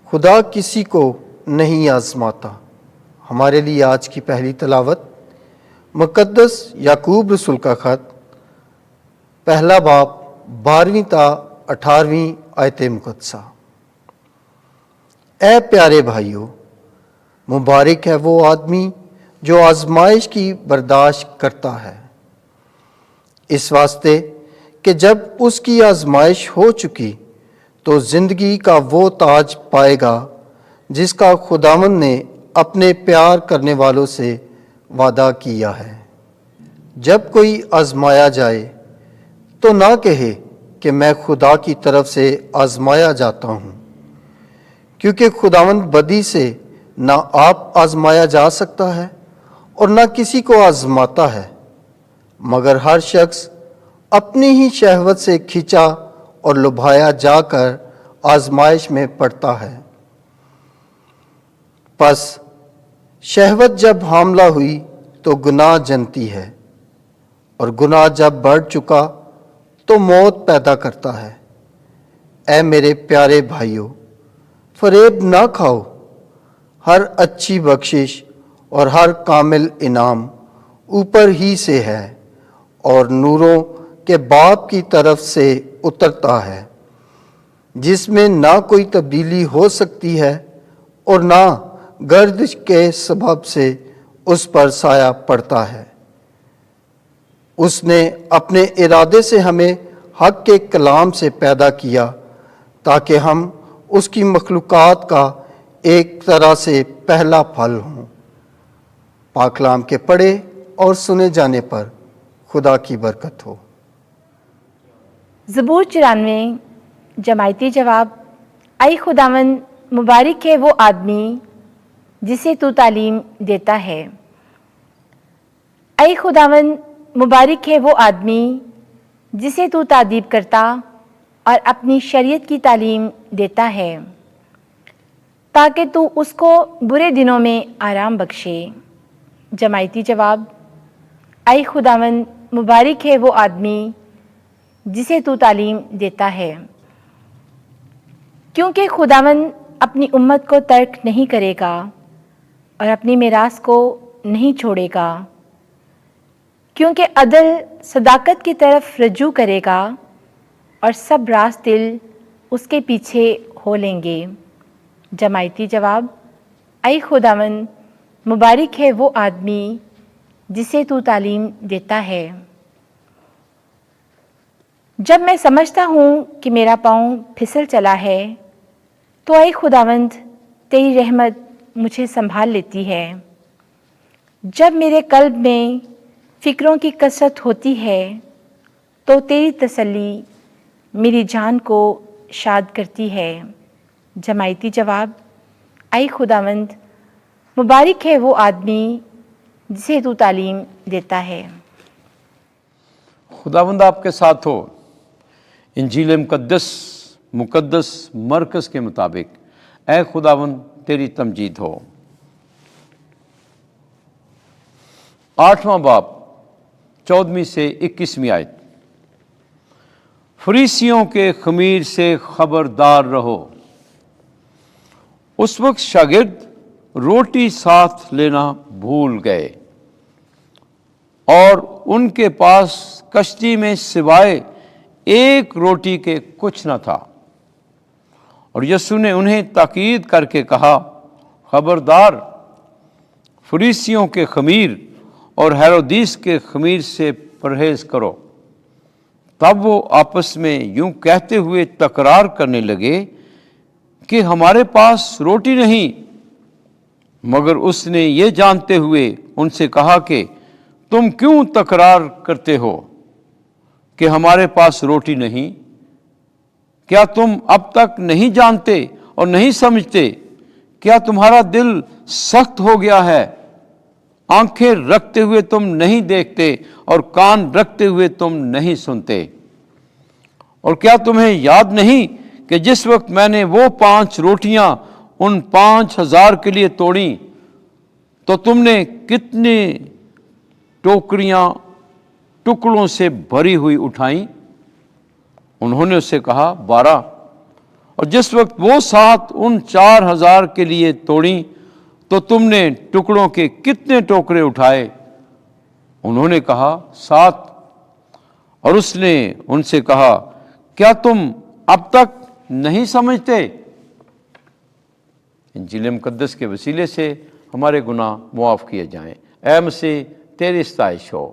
خدا کسی کو نہیں آزماتا۔ ہمارے لیے آج کی پہلی تلاوت مقدس یعقوب رسول کا خط، پہلا باب 12ویں تا 18ویں آیت مقدسہ۔ اے پیارے بھائیو، مبارک ہے وہ آدمی جو آزمائش کی برداشت کرتا ہے، اس واسطے کہ جب اس کی آزمائش ہو چکی تو زندگی کا وہ تاج پائے گا جس کا خداوند نے اپنے پیار کرنے والوں سے وعدہ کیا ہے۔ جب کوئی آزمایا جائے تو نہ کہے کہ میں خدا کی طرف سے آزمایا جاتا ہوں، کیونکہ خداوند بدی سے نہ آپ آزمایا جا سکتا ہے اور نہ کسی کو آزماتا ہے، مگر ہر شخص اپنی ہی شہوت سے کھینچا اور لبھایا جا کر آزمائش میں پڑتا ہے۔ پس شہوت جب حاملہ ہوئی تو گناہ جنتی ہے، اور گناہ جب بڑھ چکا تو موت پیدا کرتا ہے۔ اے میرے پیارے بھائیو، فریب نہ کھاؤ، ہر اچھی بخشش اور ہر کامل انعام اوپر ہی سے ہے اور نوروں کے باپ کی طرف سے اترتا ہے، جس میں نہ کوئی تبدیلی ہو سکتی ہے اور نہ گردش کے سبب سے اس پر سایہ پڑتا ہے۔ اس نے اپنے ارادے سے ہمیں حق کے کلام سے پیدا کیا تاکہ ہم اس کی مخلوقات کا ایک طرح سے پہلا پھل ہوں۔ پاک کلام کے پڑھے اور سنے جانے پر خدا کی برکت ہو۔ زبور 94 جماعتی جواب۔ اے خداوند، مبارک ہے وہ آدمی جسے تو تعلیم دیتا ہے۔ اے خداوند، مبارک ہے وہ آدمی جسے تو تادیب کرتا اور اپنی شریعت کی تعلیم دیتا ہے، تاکہ تو اس کو برے دنوں میں آرام بخشے۔ جماعتی جواب۔ اے خداوند، مبارک ہے وہ آدمی جسے تو تعلیم دیتا ہے، کیونکہ خداوند اپنی امت کو ترک نہیں کرے گا اور اپنی میراث کو نہیں چھوڑے گا، کیونکہ عدل صداقت کی طرف رجوع کرے گا اور سب راست دل اس کے پیچھے ہو لیں گے۔ جماعتی جواب۔ اے خداوند، مبارک ہے وہ آدمی جسے تو تعلیم دیتا ہے۔ جب میں سمجھتا ہوں کہ میرا پاؤں پھسل چلا ہے تو اے خداوند، تیری رحمت مجھے سنبھال لیتی ہے۔ جب میرے قلب میں فکروں کی کثرت ہوتی ہے تو تیری تسلی میری جان کو شاد کرتی ہے۔ جماعتی جواب۔ اے خداوند، مبارک ہے وہ آدمی جسے تو تعلیم دیتا ہے۔ خداوند آپ کے ساتھ ہو۔ انجیل مقدس مرکز کے مطابق اے خداوند تیری تمجید ہو۔ 8واں باب 14ویں سے 21ویں آیت۔ فریسیوں کے خمیر سے خبردار رہو۔ اس وقت شاگرد روٹی ساتھ لینا بھول گئے اور ان کے پاس کشتی میں سوائے ایک روٹی کے کچھ نہ تھا، اور یسوع نے انہیں تاکید کر کے کہا، خبردار، فریسیوں کے خمیر اور ہیرودیس کے خمیر سے پرہیز کرو۔ تب وہ آپس میں یوں کہتے ہوئے تکرار کرنے لگے کہ ہمارے پاس روٹی نہیں، مگر اس نے یہ جانتے ہوئے ان سے کہا کہ تم کیوں تکرار کرتے ہو کہ ہمارے پاس روٹی نہیں؟ کیا تم اب تک نہیں جانتے اور نہیں سمجھتے؟ کیا تمہارا دل سخت ہو گیا ہے؟ آنکھیں رکھتے ہوئے تم نہیں دیکھتے اور کان رکھتے ہوئے تم نہیں سنتے؟ اور کیا تمہیں یاد نہیں کہ جس وقت میں نے وہ 5 روٹیاں ان 5000 کے لیے توڑیں تو تم نے کتنی ٹوکریاں ٹکڑوں سے بھری ہوئی اٹھائیں؟ انہوں نے اس سے کہا 12۔ اور جس وقت وہ 7 ان 4000 کے لیے توڑیں تو تم نے ٹکڑوں کے کتنے ٹوکرے اٹھائے؟ انہوں نے کہا 7۔ اور اس نے ان سے کہا کیا تم اب تک نہیں سمجھتے؟ انجیل مقدس کے وسیلے سے ہمارے گناہ معاف کیے جائیں۔ اے مسیح تیری ستائش ہو۔